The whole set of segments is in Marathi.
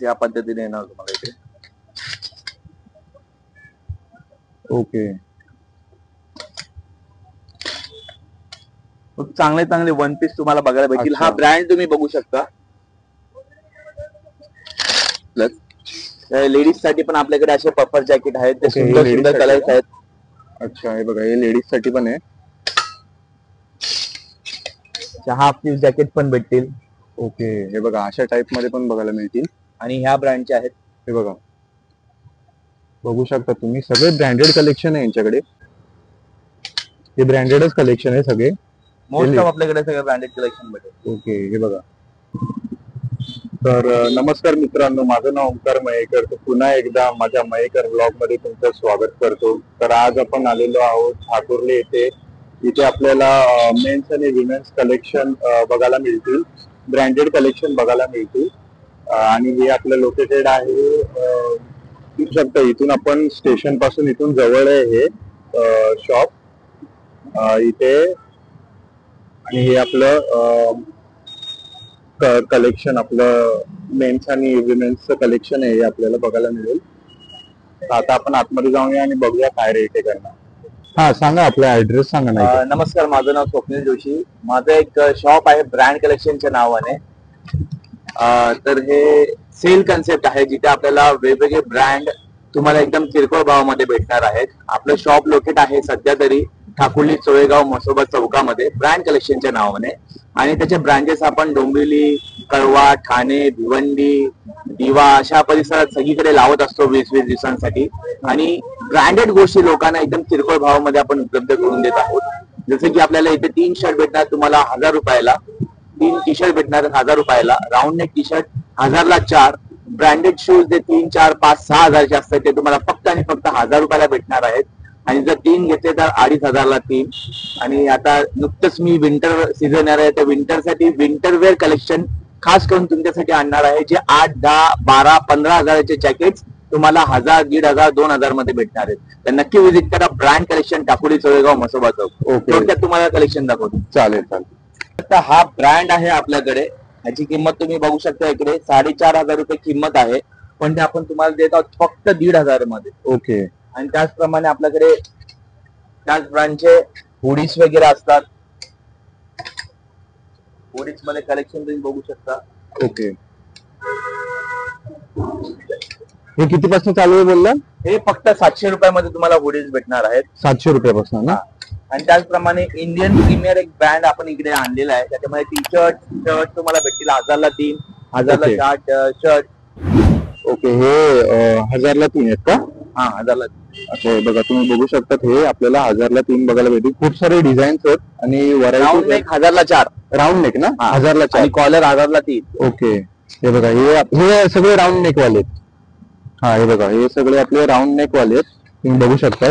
या पद्धतीने येणार तुम्हाला इथे. ओके. खूप चांगले चांगले वन पीस तुम्हाला बघायला भेटतील. हा ब्रँड तुम्ही बघू शकता. लेडीज साठी पण आपल्याकडे असे पफर जॅकेट आहेत, ते सुंदर सुंदर कलर्स आहेत. अच्छा, हे बघा, हे लेडीज साठी पण आहे. हाफ स्लीव जॅकेट पण भेटतील. ओके, हे बघा अशा टाइप मध्ये पण बघायला मिळतील आणि ह्या ब्रँडचे आहेत. हे बघा, बघू शकता तुम्ही, सगळे ब्रँडेड कलेक्शन आहे यांच्याकडे. हे ब्रँडेडच कलेक्शन आहे सगळे. मोस्ट ऑफ आपल्याकडे सगळे ब्रँडेड कलेक्शन भेटेल. ओके, हे बघा. तर नमस्कार मित्रांनो, माझं नाव ओंकार मयेकर. तर पुन्हा एकदा माझ्या मयेकर ब्लॉग मध्ये तुमचं स्वागत करतो. तर आज आपण आलेलो आहोत ठाकुर्ली येथे. इथे आपल्याला मेन्स आणि विमेन्स कलेक्शन बघायला मिळतील, ब्रँडेड कलेक्शन बघायला मिळतील. आणि हे आपलं लोकेटेड आहे, बघू शकता इथून आपण स्टेशन पासून इथून जवळ आहे हे शॉप इथे. आणि हे आपलं कलेक्शन, आपलं मेन्स आणि विमेन्सचं कलेक्शन आहे, हे आपल्याला बघायला मिळेल. आता आपण आतमध्ये जाऊया आणि बघूया काय रेट आहे करणार. हा, सांगा आपला ऍड्रेस सांगा ना. नमस्कार, माझं नाव स्वप्नील जोशी. माझं एक शॉप आहे ब्रँड कलेक्शनच्या नावाने. तर हे सेल कन्सेप्ट आहे, जिथे आपल्याला वेगवेगळे ब्रँड तुम्हाला एकदम किरकोळ भावामध्ये भेटणार आहेत. आपलं शॉप लोकेट आहे सध्या तरी ठाकुर्ली चोळेगाव मसोबा चौकामध्ये ब्रँड कलेक्शनच्या नावाने. आणि त्याचे ब्रांचेस आपण डोंबिवली, कळवा, ठाणे, भिवंडी, दिवा अशा परिसरात सगळीकडे लावत असतो 20-20 दिवसांसाठी. आणि ब्रँडेड गोष्टी लोकांना एकदम किरकोळ भावामध्ये आपण उपलब्ध करून देत आहोत. जसं की आपल्याला इथे 3 शर्ट भेटणार तुम्हाला 1000 रुपयाला, 3 टी शर्ट भेटणार 1000 रुपयाला, राऊंड नेक टी शर्ट 1000 ला 4, ब्रँडेड शूज जे 3, 4, 5, 6 हजारचे असतात ते तुम्हाला फक्त आणि फक्त 1000 रुपयाला भेटणार आहेत. आणि जर 3 घेतले तर 2500 ला 3. आणि आता नुकतंच मी विंटर सीझन आहे, तर विंटरसाठी विंटरवेअर कलेक्शन खास करून तुमच्यासाठी आणणार आहे, जे 8, 10, 12, 15 हजाराचे जॅकेट्स तुम्हाला 1000, 1500, 2000 मध्ये भेटणार आहेत. तर नक्की व्हिजिट करा ब्रँड कलेक्शन ठाकुर्ली चोळेगाव मसोबा चौक. थोडक्यात तुम्हाला कलेक्शन दाखवतो. चालेल चालेल. आता हा ब्रँड आहे आपल्याकडे, ह्याची किंमत तुम्ही बघू शकता. इकडे 4500 रुपये किंमत आहे, पण ते आपण तुम्हाला देत आहोत फक्त 1500 मध्ये. ओके. आणि त्याचप्रमाणे आपल्याकडे त्याच ब्रँडचे हुडीज वगैरे असतात. हुडीज मध्ये कलेक्शन तुम्ही बघू शकता. ओके, हे कितीपासून चालू आहे बोलला? हे फक्त 700 रुपयामध्ये तुम्हाला हुडीज भेटणार आहेत. 700 रुपयापासून ना. आणि त्याचप्रमाणे इंडियन प्रीमियर एक ब्रँड आपण इकडे आणलेला आहे, त्याच्यामध्ये टी शर्ट तुम्हाला भेटतील 1000 ला 3, 1000 ला 4 शर्ट. ओके, हे 1000 ला 3 आहेत का? हा, 1000 ला. अच्छा, बघा तुम्ही बघू शकता, हे आपल्याला 1000 ला 3 बघायला भेटेल. खूप सारे डिझाईन्स आहेत आणि राऊंड नेक 1000 ला 4, राऊंड नेक ना 1000 ला 4, आणि कॉलर 1000 ला 3. ओके, हे बघा, हे सगळे राऊंड नेक वाले आहेत. हा, हे बघा, हे सगळे आपले राऊंड नेक वाले आहेत, तुम्ही बघू शकता.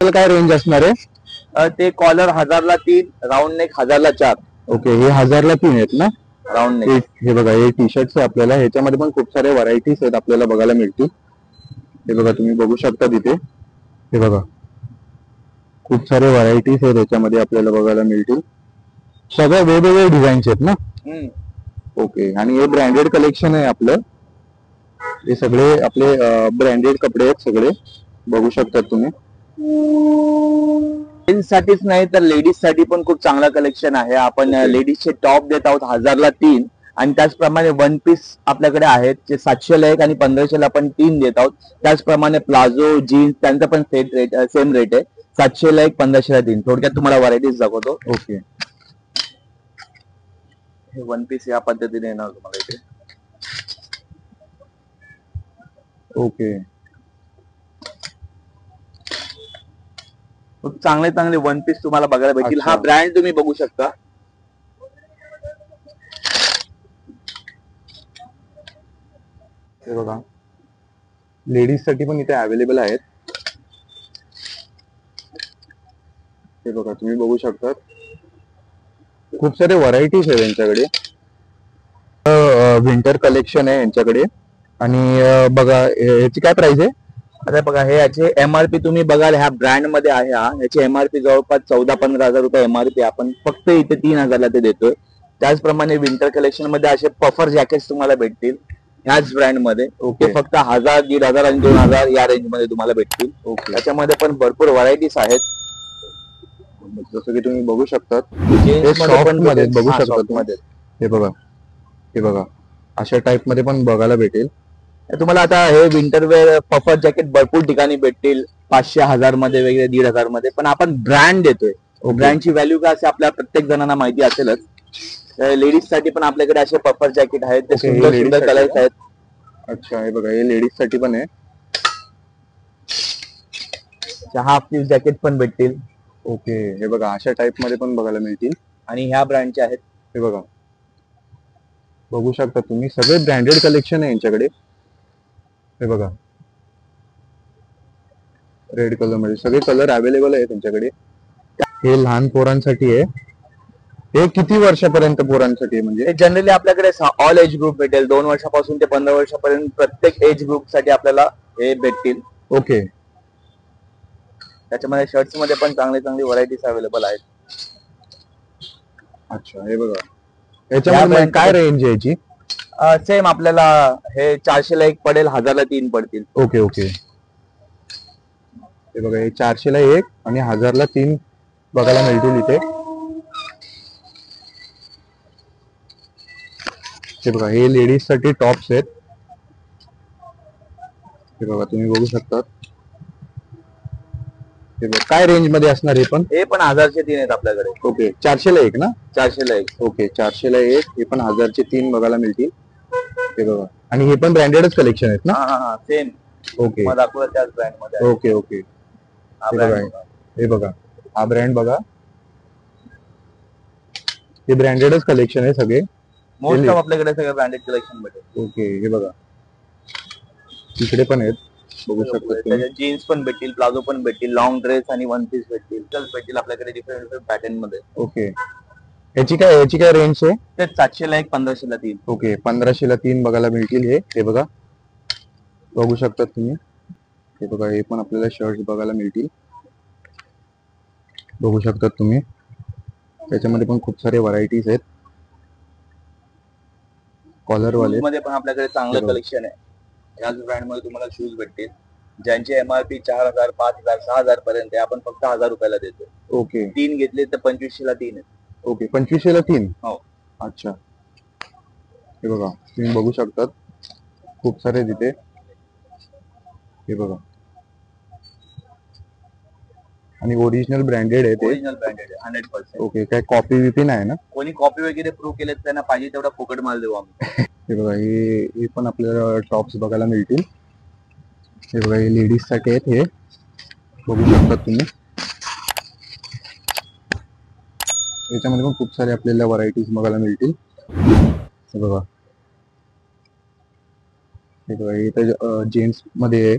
काय रेंज असणार आहे? ते कॉलर 1000 ला 3, राऊंड नेक 1000 ला 4. ओके, हे 1000 ला 3 आहेत ना राऊंड नेक. हे बघा, हे टी शर्ट्स आपल्याला ह्याच्यामध्ये पण खूप सारे व्हरायटीज आहेत आपल्याला बघायला मिळतील. हे बघा, तुम्ही बघू शकता तिथे. हे बघा, खूप सारे व्हरायटीज आहेत ह्याच्यामध्ये आपल्याला बघायला मिळतील. सगळे वेगवेगळे डिझाईन्स आहेत ना. ओके, आणि हे ब्रँडेड कलेक्शन आहे आपलं. हे सगळे आपले ब्रँडेड कपडे आहेत सगळे, बघू शकता तुम्ही. जेंट्स साठीच नाही तर लेडीज साठी पण खूप चांगलं कलेक्शन आहे. आपण लेडीजचे टॉप देत आहोत 1000 ला 3, आणि त्याचप्रमाणे वन पीस आपल्याकडे आहेत जे 700 ला 1 आणि 1500 ला आपण 3 देत आहोत. त्याचप्रमाणे प्लाझो, जीन्स त्यांचा पण सेम रेट आहे, 700 ला 1, 1500 ला 3. थोडक्यात तुम्हाला व्हरायटीज दाखवतो. ओके, हे वन पीस या पद्धतीने येणार तुम्हाला इथे. ओके, खूप चांगले चांगले वन पीस तुम्हाला बघायला भेटतील. हा ब्रँड तुम्ही बघू शकता. हे बघा, लेडीज साठी पण इथे अवेलेबल आहेत. हे बघा, तुम्ही बघू शकता, खूप सारे व्हरायटीज आहेत यांच्याकडे. विंटर कलेक्शन आहे यांच्याकडे. आणि बघा, याची काय प्राइस आहे? आता बघा, हे याचे एमआरपी तुम्ही बघाल, ह्या ब्रँड मध्ये आहे. याची एमआरपी जवळपास 14-15 हजार रुपये एमआरपी. आपण फक्त इथे 3000 ला ते देतोय. त्याचप्रमाणे विंटर कलेक्शन मध्ये असे पफर जॅकेट तुम्हाला भेटतील ह्याच ब्रँड मध्ये. ओके. ते फक्त 1000, 1500 आणि 2000 या रेंज मध्ये तुम्हाला भेटतील. ओके. त्याच्यामध्ये पण भरपूर व्हरायटीज आहेत. जसं की तुम्ही बघू शकता Jeans मध्ये पण मध्ये बघू हा, शकता soft तुम्ही. मध्ये. हे बघा अशा टाइप मध्ये पण बघायला भेटेल. तुम्हाला आता हे विंटर वेअर पफर जॅकेट भरपूर ठिकाणी भेटतील 500, 1000 मध्ये वगैरे 1500 मध्ये. पण आपण ब्रँड देतोय. ब्रँडची व्हॅल्यू काय असते आपल्या प्रत्येक जणांना माहिती असेलच. लेडीज साठी पण आपल्याकडे असे पफर जॅकेट आहेत. ते ओके, हे सुंदर ladies सुंदर साठी कलर्स का? आहेत. अच्छा हे बघा हे लेडीज साठी पण आहे. हाफ स्लीव जॅकेट पण भेटतील ओके हे बघा अशा टाइप मध्ये पण बघायला मिळतील. आणि ह्या ब्रँडचे आहेत. हे बघा बघू शकता तुम्ही सगळे ब्रँडेड कलेक्शन आहे यांच्याकडे. हे बघा रेड कलर मध्ये सगळे कलर अवेलेबल आहे त्यांच्याकडे. हे लहान पोरांसाठी आहे. हे किती वर्षापर्यंत पोरांसाठी आहे म्हणजे? जनरली आपल्याकडे ऑल एज ग्रुप भेटेल. 2 वर्षापासून ते 15 वर्षापर्यंत प्रत्येक एज ग्रुप साठी आपल्याला हे भेटतील. ओके. त्याच्यामध्ये शर्ट्स मध्ये पण चांगली चांगली व्हरायटीज अवेलेबल आहेत. अच्छा हे बघा याच्यामध्ये काय रेंज आहे याची? सेम आपल्याला हे 400 ला 1 पडेल, 1000 ला 3 पडतील. ओके ओके हे बघा हे 400 ला 1 आणि 1000 ला 3 बघायला मिळतील इथे. हे बघा हे लेडीज साठी टॉप्स आहेत. हे बघा तुम्ही बघू शकता. हे बघा काय रेंज मध्ये असणार हे पण? हे पण 1000 चे 3 आहेत आपल्याकडे. ओके 400 ला 1 ना? 400 ला 1. ओके 400 ला 1 हे पण 1000 चे 3 बघायला मिळतील. हे बघा आणि हे पण ब्रँडेडच कलेक्शन आहेत ना? हा सेम. ओके मग दाखवलं त्याच ब्रँड मध्ये. ओके ओके हे बघा हा ब्रँड बघा. हे ब्रँडेडच कलेक्शन आहे सगळे. मोस्ट ऑफ आपल्याकडे सगळे ब्रँडेड कलेक्शन भेटेल. ओके हे बघा इकडे पण आहेत बघू शकता तुम्ही. जीन्स पण भेटतील, प्लाझो पण भेटतील, लॉंग ड्रेस आणि वन पीस भेटतील आपल्याकडे डिफरंट डिफरंट पॅटर्न मध्ये. ओके याची काय रेंज आहे? ते 700 ला 1, 1500 ला 3. ओके 1500 ला 3 बघायला मिळतील. हे बघा बघू शकता तुम्ही. हे बघा हे पण आपल्याला शर्ट बघायला मिळतील. बघू शकता तुम्ही त्याच्यामध्ये पण खूप सारे व्हरायटीज आहेत. कॉलर वाले मध्ये पण आपल्याकडे चांगलं कलेक्शन आहे. याच ब्रँड मध्ये तुम्हाला शूज भेटतील ज्यांची एमआरपी 4000, 5000, 6000 पर्यंत आहे. आपण फक्त 1000 रुपयाला देतो. ओके 3 घेतले तर 2500 ला 3 आहेत. ओके 2500 ला 3. हो. अच्छा हे बघा तुम्ही बघू शकतात खूप सारे तिथे. हे बघा आणि ओरिजिनल ब्रँडेड आहे ते. ओरिजिनल ब्रँडेड आहे 100%. ओके काय कॉपी विपी नाही ना? कोणी कॉपी वगैरे प्रूव्ह केले त्यांना पाहिजे तेवढा फुकट माल देऊ आम्ही. हे बघा हे पण आपल्याला टॉप्स बघायला मिळतील. हे बघा हे लेडीज साठी आहेत. हे बघू शकता तुम्ही. याच्यामध्ये पण खूप सारे आपल्याला व्हरायटीज बघायला मिळतील. हे बघा हे तर जेंट्स मध्ये आहे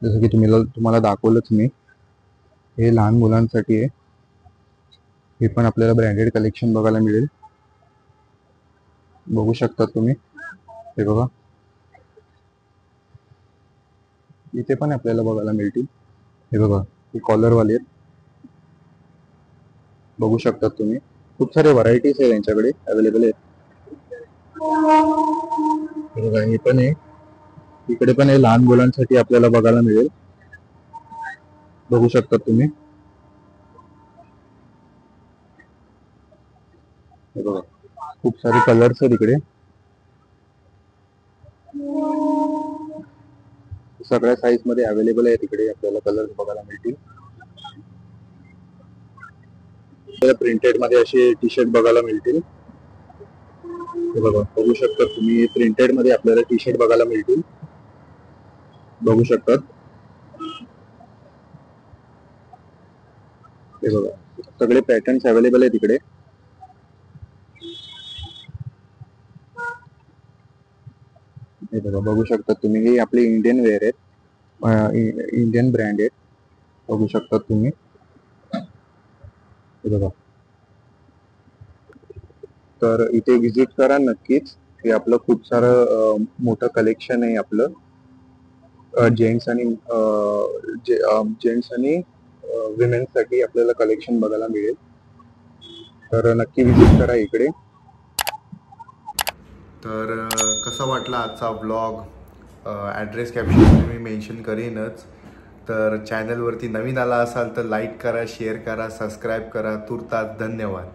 जसं की तुम्हाला दाखवलंच मी. हे लहान मुलांसाठी आहे. हे पण आपल्याला ब्रँडेड कलेक्शन बघायला मिळेल. बघू शकता तुम्ही. हे बघा इथे पण आपल्याला बघायला मिळतील. हे बघा हे कॉलरवाले आहेत. बघू शकता तुम्ही खूप सारे व्हरायटीज आहे यांच्याकडे अवेलेबल आहेत. हे बघा हे पण आहे. इकडे पण हे लहान मुलांसाठी आपल्याला बघायला मिळेल. बघू शकता तुम्ही. हे बघा खूप सारे कलर्स आहेत इकडे. सगळ्या साईज मध्ये अवेलेबल आहे तिकडे आपल्याला कलर्स बघायला मिळतील. प्रिंटेड मध्ये असे टी शर्ट बघायला मिळतील. हे बघा बघू शकता तुम्ही प्रिंटेड मध्ये आपल्याला टी शर्ट बघायला मिळतील. बघू शकतात. हे बघा सगळे पॅटर्न्स अवेलेबल आहे तिकडे. हे बघा बघू शकता तुम्ही. हे आपले इंडियन वेअर आहेत. इंडियन ब्रँड आहेत. बघू शकता तुम्ही. हे बघा तर इथे विजिट करा नक्कीच. हे आपलं खूप सारं मोठं कलेक्शन आहे आपलं. जेंट्स आणि विमेन्स साठी आपल्याला कलेक्शन बघायला मिळेल. तर नक्की विजिट करा इकडे. तर कसा वाटला आजचा व्लॉग ॲड्रेस कॅप्शनमध्ये मी मेन्शन करीनच. तर चॅनलवरती नवीन आला असाल तर लाईक करा, शेअर करा, सबस्क्राईब करा. तुर्तास धन्यवाद.